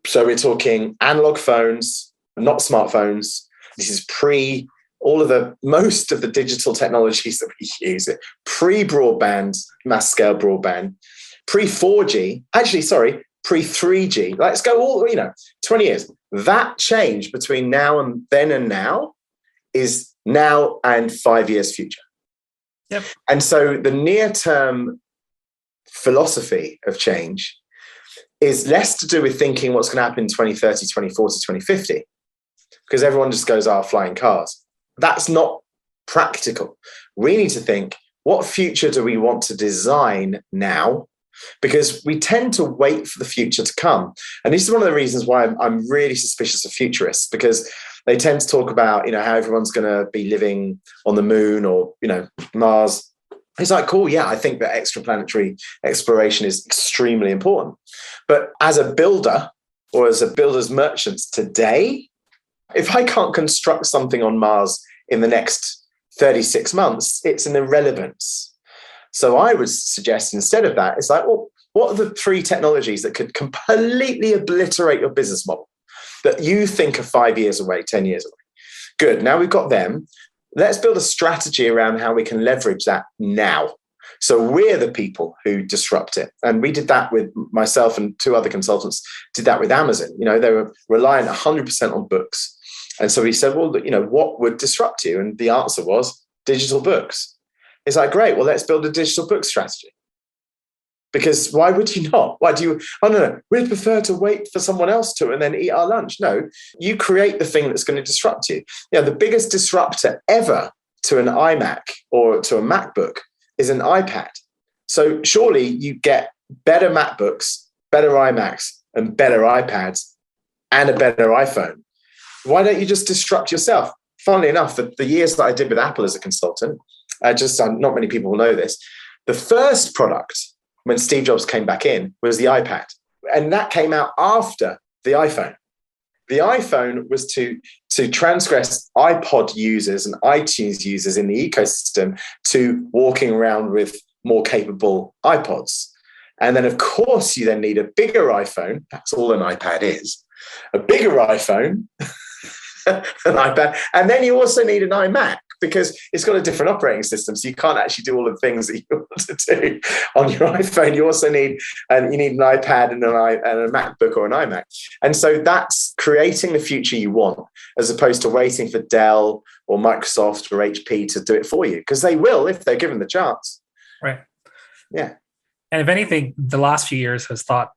Speaker 1: So we're talking analog phones, not smartphones. This is pre most of the digital technologies that we use, pre-broadband, mass scale broadband, pre-4G, pre-3G. Let's go all, 20 years. That change between now and then and now is now and 5 years future.
Speaker 3: Yep.
Speaker 1: And so the near-term philosophy of change is less to do with thinking what's going to happen in 2030, 2040, 2050, because everyone just goes, flying cars. That's not practical. We need to think, what future do we want to design now? Because we tend to wait for the future to come. And this is one of the reasons why I'm really suspicious of futurists, because they tend to talk about, how everyone's going to be living on the moon or, Mars. It's like, cool, yeah, I think that extraplanetary exploration is extremely important. But as a builder or as a builder's merchant today, if I can't construct something on Mars in the next 36 months, it's an irrelevance. So I would suggest instead of that, it's like, well, what are the 3 technologies that could completely obliterate your business model that you think are 5 years away, 10 years away? Good. Now we've got them. Let's build a strategy around how we can leverage that now. So we're the people who disrupt it. And we did that with myself and 2 other consultants, did that with Amazon. They were reliant 100% on books. And so we said, well, what would disrupt you? And the answer was digital books. It's like, great, well, let's build a digital book strategy. Because why would you not? Why do you, no, we'd prefer to wait for someone else to and then eat our lunch. No, you create the thing that's going to disrupt you. The biggest disruptor ever to an iMac or to a MacBook is an iPad. So surely you get better MacBooks, better iMacs, and better iPads, and a better iPhone. Why don't you just disrupt yourself? Funnily enough, the years that I did with Apple as a consultant, not many people will know this, the first product when Steve Jobs came back in was the iPad. And that came out after the iPhone. The iPhone was to transgress iPod users and iTunes users in the ecosystem to walking around with more capable iPods. And then, of course, you then need a bigger iPhone. That's all an iPad is. A bigger iPhone, an iPad. And then you also need an iMac, because it's got a different operating system. So you can't actually do all the things that you want to do on your iPhone. You also need an iPad and a MacBook or an iMac. And so that's creating the future you want, as opposed to waiting for Dell or Microsoft or HP to do it for you, because they will if they're given the chance.
Speaker 3: Right.
Speaker 1: Yeah.
Speaker 3: And if anything, the last few years has taught,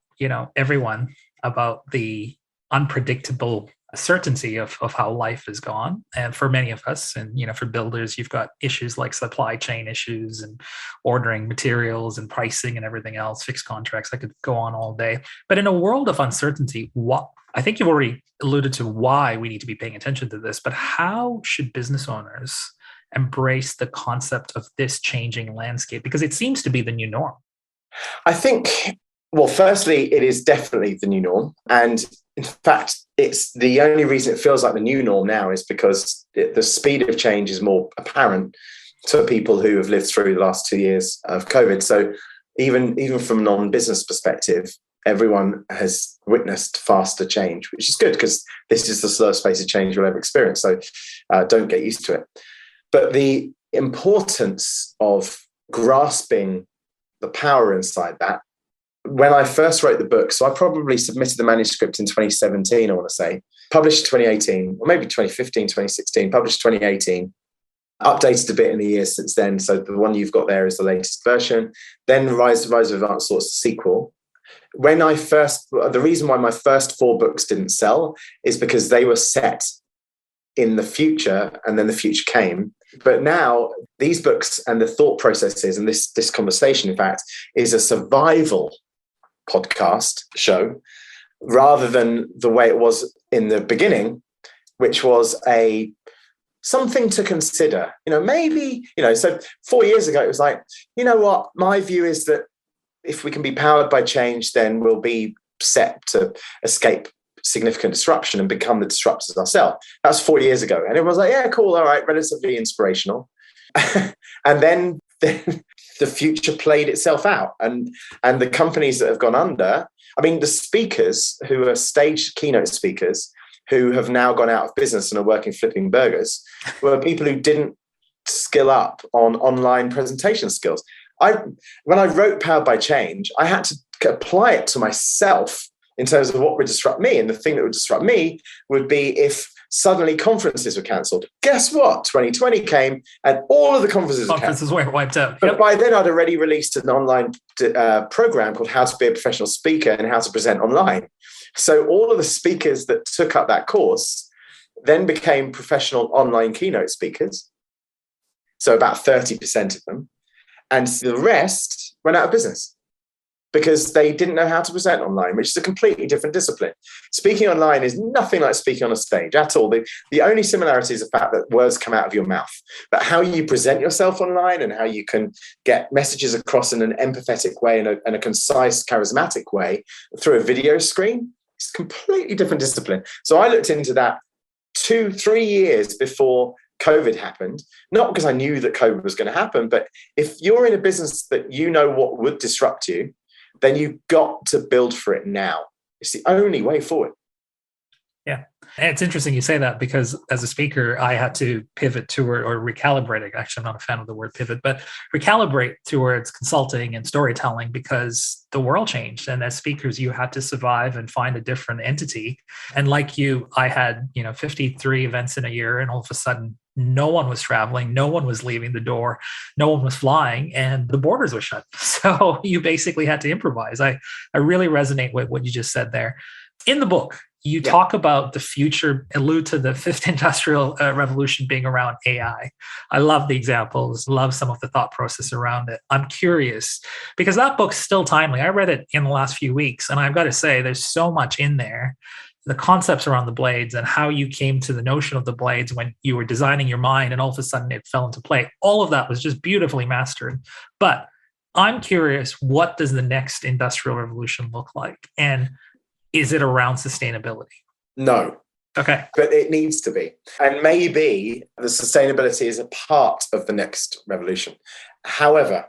Speaker 3: everyone about the unpredictable certainty of how life has gone. And for many of us, and for builders, you've got issues like supply chain issues and ordering materials and pricing and everything else, fixed contracts. I could go on all day. But in a world of uncertainty, I think you've already alluded to why we need to be paying attention to this, but how should business owners embrace the concept of this changing landscape? Because it seems to be the new norm.
Speaker 1: I think, well, firstly, it is definitely the new norm. And in fact, it's the only reason it feels like the new norm now is because the speed of change is more apparent to people who have lived through the last 2 years of COVID. So even from a non-business perspective, everyone has witnessed faster change, which is good because this is the slowest pace of change you'll ever experience. So don't get used to it. But the importance of grasping the power inside that, when I first wrote the book, so I probably submitted the manuscript in 2017, I want to say, published 2018, or maybe 2015, 2016, published 2018, updated a bit in the years since then. So the one you've got there is the latest version. Then Rise of Advanced Thoughts sequel. The reason why my first 4 books didn't sell is because they were set in the future, and then the future came. But now these books and the thought processes and this conversation, in fact, is a survival podcast show rather than the way it was in the beginning, which was something to consider. So 4 years ago, it was like, what? My view is that if we can be powered by change, then we'll be set to escape significant disruption and become the disruptors ourselves. That was 4 years ago. And everyone was like, yeah, cool. All right. Relatively inspirational. And then the future played itself out. And the companies that have gone under, the speakers who are staged keynote speakers who have now gone out of business and are working flipping burgers were people who didn't skill up on online presentation skills. When I wrote Powered by Change, I had to apply it to myself in terms of what would disrupt me. And the thing that would disrupt me would be if suddenly conferences were cancelled. Guess what? 2020 came and all of the conferences
Speaker 3: were wiped out.
Speaker 1: But by then I'd already released an online program called How to Be a Professional Speaker and How to Present Online. So all of the speakers that took up that course then became professional online keynote speakers. So about 30% of them. And the rest went out of business because they didn't know how to present online, which is a completely different discipline. Speaking online is nothing like speaking on a stage at all. The only similarity is the fact that words come out of your mouth. But how you present yourself online and how you can get messages across in an empathetic way and a concise, charismatic way through a video screen, it's a completely different discipline. So I looked into that 2-3 years before COVID happened, not because I knew that COVID was going to happen, but if you're in a business that you know what would disrupt you, then you've got to build for it now. It's the only way forward.
Speaker 3: Yeah. And it's interesting you say that because as a speaker, I had to pivot toward or recalibrate. Actually, I'm not a fan of the word pivot, but recalibrate towards consulting and storytelling because the world changed. And as speakers, you had to survive and find a different entity. And like you, I had, 53 events in a year, and all of a sudden, no one was traveling, no one was leaving the door, no one was flying, and the borders were shut. So you basically had to improvise. I really resonate with what you just said there. In the book, you talk about the future, allude to the fifth industrial revolution being around AI. I love the examples, love some of the thought process around it. I'm curious because that book's still timely. I read it in the last few weeks, and I've got to say, there's so much in there. The concepts around the blades and how you came to the notion of the blades when you were designing your mind and all of a sudden it fell into play. All of that was just beautifully mastered. But I'm curious, what does the next industrial revolution look like? And is it around sustainability?
Speaker 1: No.
Speaker 3: Okay.
Speaker 1: But it needs to be. And maybe the sustainability is a part of the next revolution. However,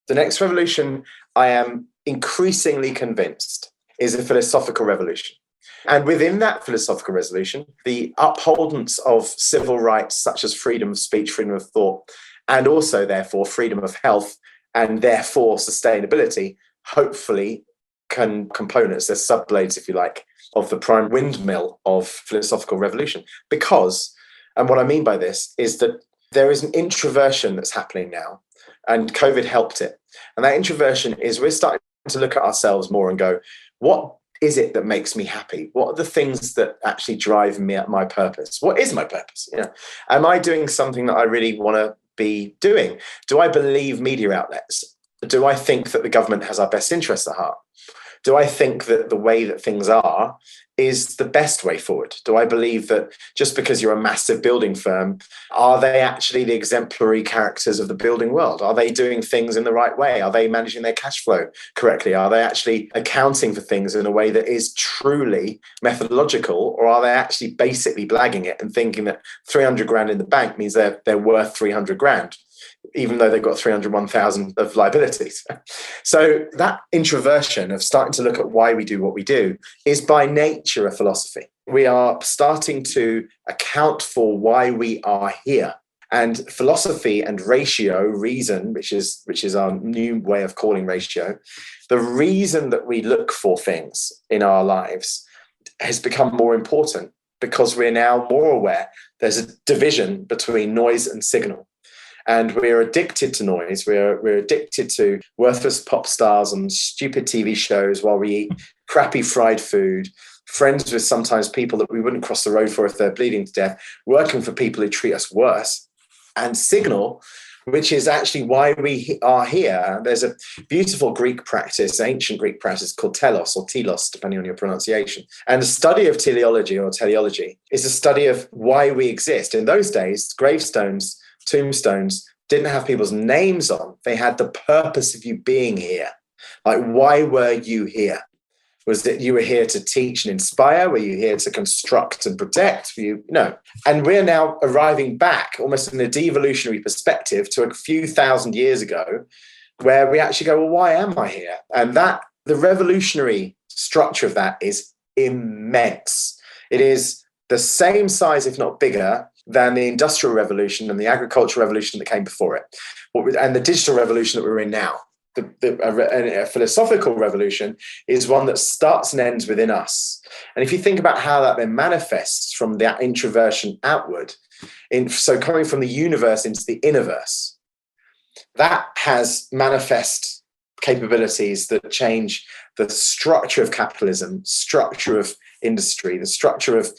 Speaker 1: the next revolution, I am increasingly convinced, is a philosophical revolution. And within that philosophical resolution, the upholdance of civil rights such as freedom of speech, freedom of thought, and also, therefore, freedom of health, and therefore sustainability, hopefully can components, they're subblades, if you like, of the prime windmill of philosophical revolution. Because, and what I mean by this is that there is an introversion that's happening now, and COVID helped it. And that introversion is we're starting to look at ourselves more and go, what is it that makes me happy? What are the things that actually drive me at my purpose? What is my purpose? Am I doing something that I really want to be doing? Do I believe media outlets? Do I think that the government has our best interests at heart? Do I think that the way that things are is the best way forward? Do I believe that just because you're a massive building firm, are they actually the exemplary characters of the building world? Are they doing things in the right way? Are they managing their cash flow correctly? Are they actually accounting for things in a way that is truly methodological? Or are they actually basically blagging it and thinking that 300 grand in the bank means they're worth 300 grand? Even though they've got 301,000 of liabilities. So that introversion of starting to look at why we do what we do is by nature a philosophy. We are starting to account for why we are here. And philosophy and ratio, reason, which is our new way of calling ratio, the reason that we look for things in our lives has become more important because we're now more aware. There's a division between noise and signal. And we're addicted to noise. We're addicted to worthless pop stars and stupid TV shows while we eat crappy fried food, friends with sometimes people that we wouldn't cross the road for if they're bleeding to death, working for people who treat us worse. And signal, which is actually why we are here. There's a beautiful Greek practice, ancient Greek practice called telos or telos, depending on your pronunciation. And the study of teleology is a study of why we exist. In those days, gravestones, tombstones didn't have people's names on. They had the purpose of you being here. Like, why were you here? Was it you were here to teach and inspire? Were you here to construct and protect? No. And we're now arriving back almost in a devolutionary perspective to a few thousand years ago where we actually go, well, why am I here? And that the revolutionary structure of that is immense. It is the same size, if not bigger, than the Industrial Revolution and the Agricultural Revolution that came before it, and the digital revolution that we're in now. A philosophical revolution is one that starts and ends within us. And if you think about how that then manifests from that introversion outward, so coming from the universe into the innerverse, that has manifest capabilities that change the structure of capitalism, structure of industry, the structure of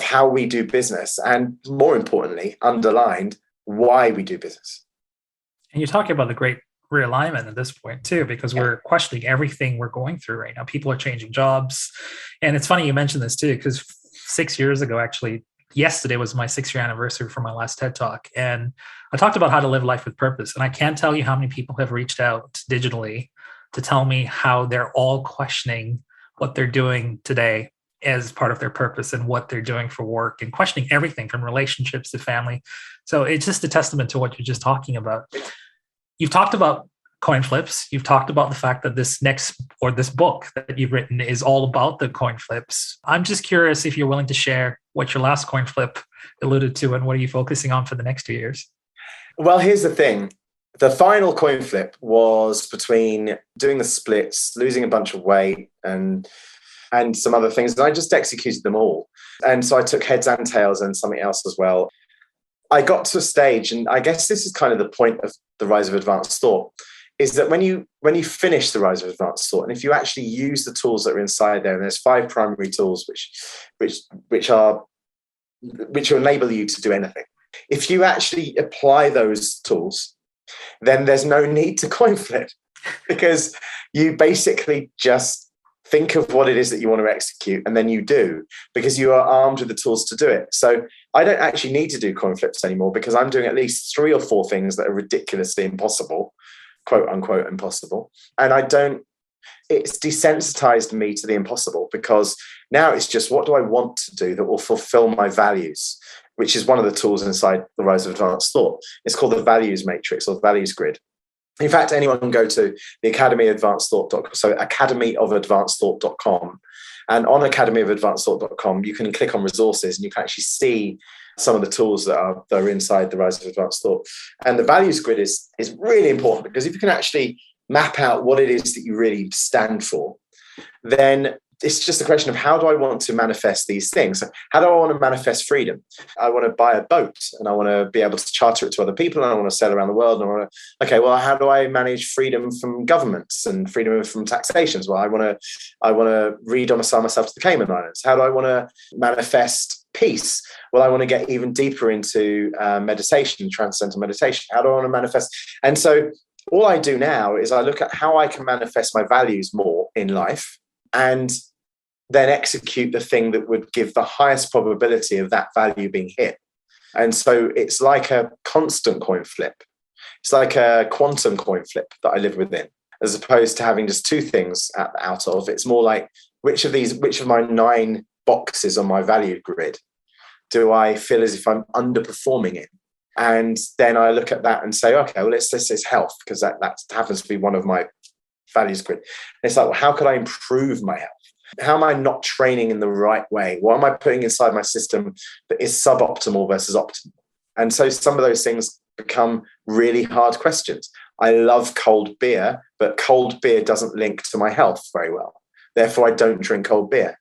Speaker 1: how we do business, and more importantly, underlined why we do business.
Speaker 3: And you're talking about the great realignment at this point too, because we're questioning everything we're going through right now. People are changing jobs. And it's funny you mentioned this too, because 6 years ago, actually, yesterday was my 6-year anniversary for my last TED Talk. And I talked about how to live life with purpose. And I can't tell you how many people have reached out digitally to tell me how they're all questioning what they're doing today as part of their purpose and what they're doing for work, and questioning everything from relationships to family. So it's just a testament to what you're just talking about. You've talked about coin flips. You've talked about the fact that this book that you've written is all about the coin flips. I'm just curious if you're willing to share what your last coin flip alluded to, and what are you focusing on for the next 2 years?
Speaker 1: Well, here's the thing. The final coin flip was between doing the splits, losing a bunch of weight, and some other things. And I just executed them all. And so I took heads and tails and something else as well. I got to a stage, and I guess this is kind of the point of the Rise of Advanced Thought, is that when you finish the Rise of Advanced Thought, and if you actually use the tools that are inside there, and there's 5 primary tools which enable you to do anything. If you actually apply those tools, then there's no need to coin flip, because you basically just think of what it is that you want to execute, and then you do, because you are armed with the tools to do it. So I don't actually need to do coin flips anymore, because I'm doing at least 3 or 4 things that are ridiculously impossible, quote unquote impossible. And it's desensitized me to the impossible, because now it's just, what do I want to do that will fulfill my values, which is one of the tools inside the Rise of Advanced Thought. It's called the values matrix or values grid. In fact, anyone can go to the Academy of Advanced Thought.com, so academyofadvancedthought.com. And on academyofadvancedthought.com, you can click on resources, and you can actually see some of the tools that are inside the Rise of Advanced Thought. And the values grid is really important, because if you can actually map out what it is that you really stand for, then it's just a question of, how do I want to manifest these things? So how do I want to manifest freedom? I want to buy a boat, and I want to be able to charter it to other people, and I want to sail around the world. And how do I manage freedom from governments and freedom from taxations? Well, I want to re-domicile myself to the Cayman Islands. How do I want to manifest peace? Well, I want to get even deeper into meditation, transcendental meditation. How do I want to manifest? And so all I do now is I look at how I can manifest my values more in life, and then execute the thing that would give the highest probability of that value being hit. And so it's like a constant coin flip. It's like a quantum coin flip that I live within, as opposed to having just 2 things out of. It's more like, which of my 9 boxes on my value grid do I feel as if I'm underperforming in? And then I look at that and say, okay, well, this is health, because that happens to be one of my values grid. And it's like, well, how could I improve my health? How am I not training in the right way? What am I putting inside my system that is suboptimal versus optimal? And so some of those things become really hard questions. I love cold beer, but cold beer doesn't link to my health very well. Therefore, I don't drink cold beer.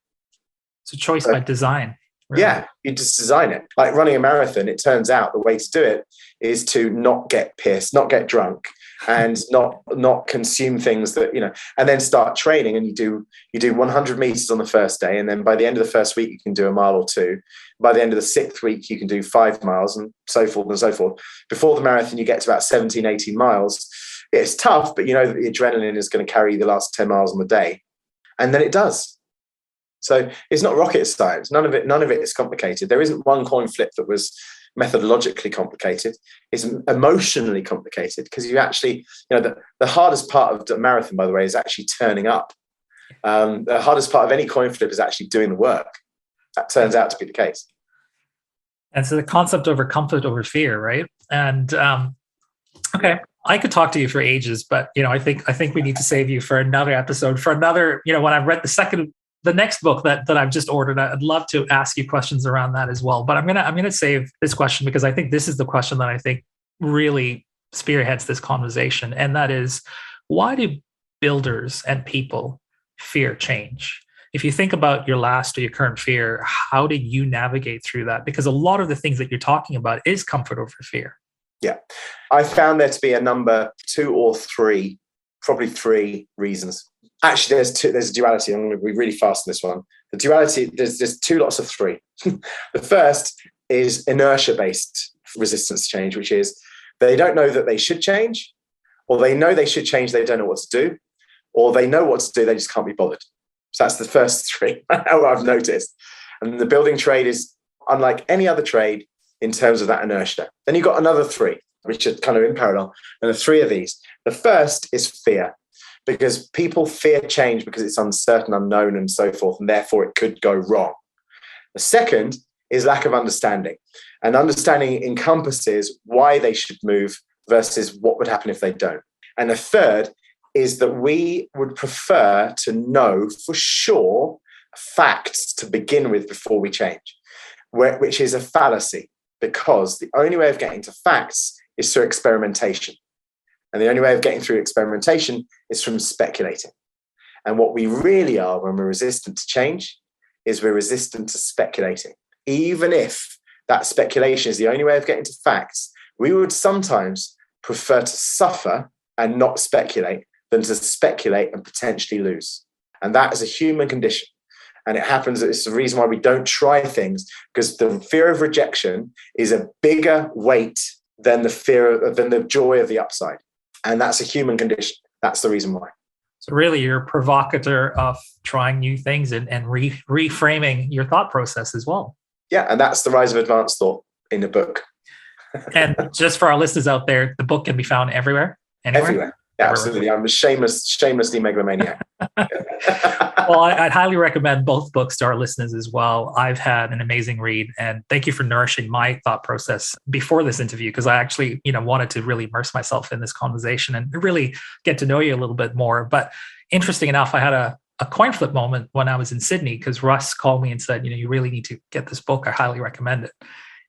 Speaker 3: It's a choice by design. Really.
Speaker 1: Yeah, you just design it. Like running a marathon, it turns out the way to do it is to not get pissed, not get drunk, and not consume things that, and then start training. And you do 100 meters on the first day, and then by the end of the first week you can do a mile or 2. By the end of the 6th week you can do 5 miles, and so forth and so forth. Before the marathon you get to about 17, 18 miles. It's tough, but you know that the adrenaline is going to carry the last 10 miles on the day, and then it does. So it's not rocket science. None of it is complicated. There isn't one coin flip that was methodologically complicated. It's emotionally complicated, because you actually, the hardest part of the marathon, by the way, is actually turning up. The hardest part of any coin flip is actually doing the work. That turns out to be the case.
Speaker 3: And so the concept over comfort over fear, right? And okay, I could talk to you for ages, but I think we need to save you for another episode. For another, when I read the second the next book that I've just ordered, I'd love to ask you questions around that as well. But I'm gonna save this question because I think this is the question that I think really spearheads this conversation, and that is, why do builders and people fear change? If you think about your last or your current fear, how did you navigate through that? Because a lot of the things that you're talking about is comfort over fear.
Speaker 1: Yeah, I found there to be a number 2 or 3, probably 3 reasons. Actually, there's a duality. I'm going to be really fast on this one. The duality, there's 2 lots of 3. The first is inertia-based resistance to change, which is they don't know that they should change, or they know they should change, they don't know what to do, or they know what to do, they just can't be bothered. So that's the first 3 I've noticed. And the building trade is unlike any other trade in terms of that inertia. Then you've got another 3, which are kind of in parallel. And the 3 of these, the first is fear, because people fear change because it's uncertain, unknown, and so forth, and therefore it could go wrong. The second is lack of understanding. And understanding encompasses why they should move versus what would happen if they don't. And the third is that we would prefer to know for sure facts to begin with before we change, which is a fallacy, because the only way of getting to facts is through experimentation. And the only way of getting through experimentation is from speculating. And what we really are when we're resistant to change is we're resistant to speculating. Even if that speculation is the only way of getting to facts, we would sometimes prefer to suffer and not speculate than to speculate and potentially lose. And that is a human condition. And it happens, it's the reason why we don't try things, because the fear of rejection is a bigger weight than the joy of the upside. And that's a human condition. That's the reason why.
Speaker 3: So really, you're a provocateur of trying new things and reframing your thought process as well.
Speaker 1: Yeah, and that's the rise of advanced thought in the book.
Speaker 3: And just for our listeners out there, the book can be found everywhere? Anywhere?
Speaker 1: Everywhere. Yeah, absolutely. I'm a shamelessly megalomaniac.
Speaker 3: Well, I'd highly recommend both books to our listeners as well. I've had an amazing read, and thank you for nourishing my thought process before this interview, because I actually, wanted to really immerse myself in this conversation and really get to know you a little bit more. But interesting enough, I had a coin flip moment when I was in Sydney, because Russ called me and said, you really need to get this book. I highly recommend it.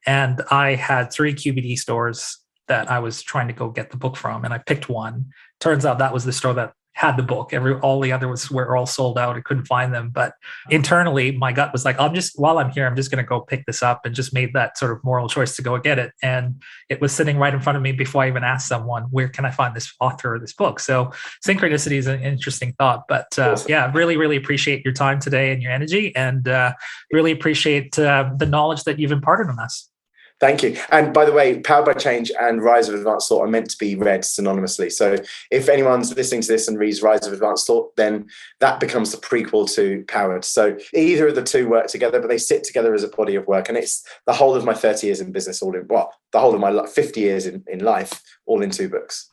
Speaker 3: And I had 3 QBD stores that I was trying to go get the book from, and I picked one. Turns out that was the store that had the book. All the others were all sold out. I couldn't find them. But internally, my gut was like, while I'm here, I'm just going to go pick this up, and just made that sort of moral choice to go get it. And it was sitting right in front of me before I even asked someone, where can I find this author of this book? So synchronicity is an interesting thought. But
Speaker 1: awesome.
Speaker 3: Yeah, really, really appreciate your time today and your energy, and really appreciate the knowledge that you've imparted on us.
Speaker 1: Thank you. And by the way, Powered by Change and Rise of Advanced Thought are meant to be read synonymously. So if anyone's listening to this and reads Rise of Advanced Thought, then that becomes the prequel to Powered. So either of the 2 work together, but they sit together as a body of work. And it's the whole of my 30 years in business, the whole of my 50 years in life, all in 2 books.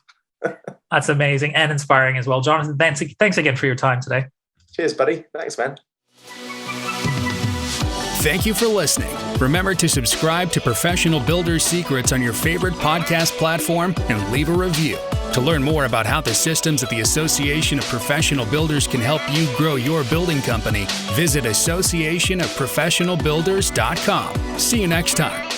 Speaker 3: That's amazing and inspiring as well. Jonathan, thanks again for your time today.
Speaker 1: Cheers, buddy. Thanks, man.
Speaker 2: Thank you for listening. Remember to subscribe to Professional Builders Secrets on your favorite podcast platform and leave a review. To learn more about how the systems at the Association of Professional Builders can help you grow your building company, visit associationofprofessionalbuilders.com. See you next time.